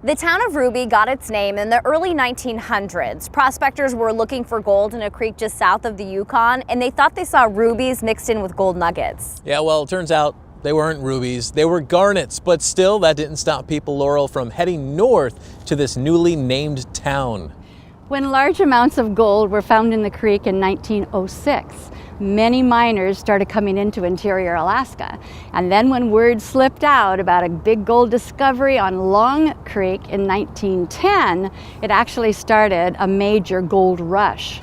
The town of Ruby got its name in the early 1900s. Prospectors were looking for gold in a creek just south of the Yukon, and they thought they saw rubies mixed in with gold nuggets. Yeah, well, it turns out they weren't rubies, they were garnets, but still that didn't stop people, Laurel, from heading north to this newly named town. When large amounts of gold were found in the creek in 1906, many miners started coming into interior Alaska. And then when word slipped out about a big gold discovery on Long Creek in 1910, it actually started a major gold rush.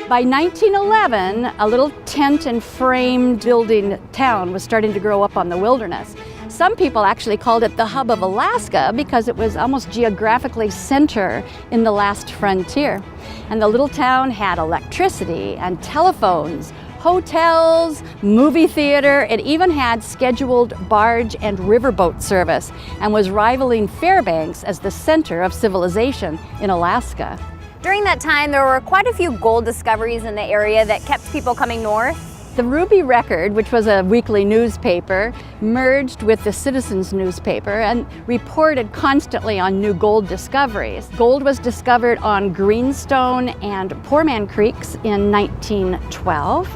By 1911, a little tent and frame building town was starting to grow up on the wilderness. Some people actually called it the hub of Alaska because it was almost geographically center in the last frontier. And the little town had electricity and telephones, hotels, movie theater. It even had scheduled barge and riverboat service and was rivaling Fairbanks as the center of civilization in Alaska. During that time, there were quite a few gold discoveries in the area that kept people coming north. The Ruby Record, which was a weekly newspaper, merged with the Citizens newspaper and reported constantly on new gold discoveries. Gold was discovered on Greenstone and Poorman Creeks in 1912,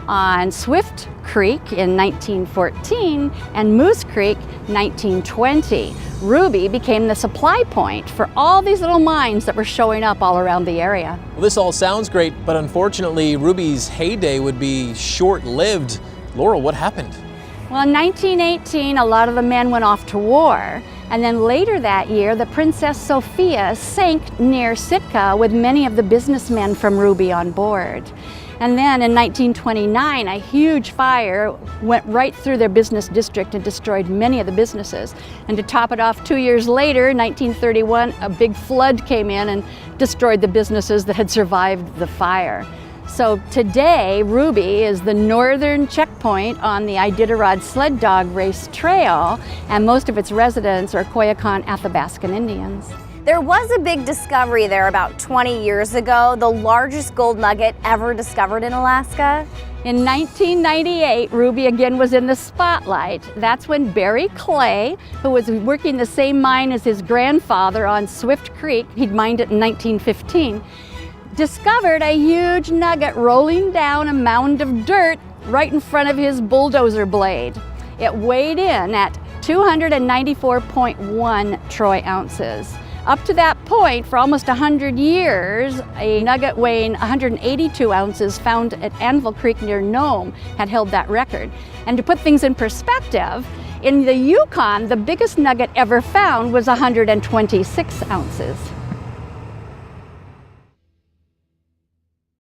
on Swift Creek in 1914, and Moose Creek 1920. Ruby became the supply point for all these little mines that were showing up all around the area. Well, this all sounds great, but unfortunately, Ruby's heyday would be short-lived. Laurel, what happened? Well, in 1918, a lot of the men went off to war. And then later that year, the Princess Sophia sank near Sitka with many of the businessmen from Ruby on board. And then in 1929, a huge fire went right through their business district and destroyed many of the businesses. And to top it off, 2 years later, 1931, a big flood came in and destroyed the businesses that had survived the fire. So today, Ruby is the northern checkpoint on the Iditarod Sled Dog Race Trail, and most of its residents are Koyukon Athabascan Indians. There was a big discovery there about 20 years ago, the largest gold nugget ever discovered in Alaska. In 1998, Ruby again was in the spotlight. That's when Barry Clay, who was working the same mine as his grandfather on Swift Creek, he'd mined it in 1915, discovered a huge nugget rolling down a mound of dirt right in front of his bulldozer blade. It weighed in at 294.1 troy ounces. Up to that point, for almost 100 years, a nugget weighing 182 ounces found at Anvil Creek near Nome had held that record. And to put things in perspective, in the Yukon, the biggest nugget ever found was 126 ounces.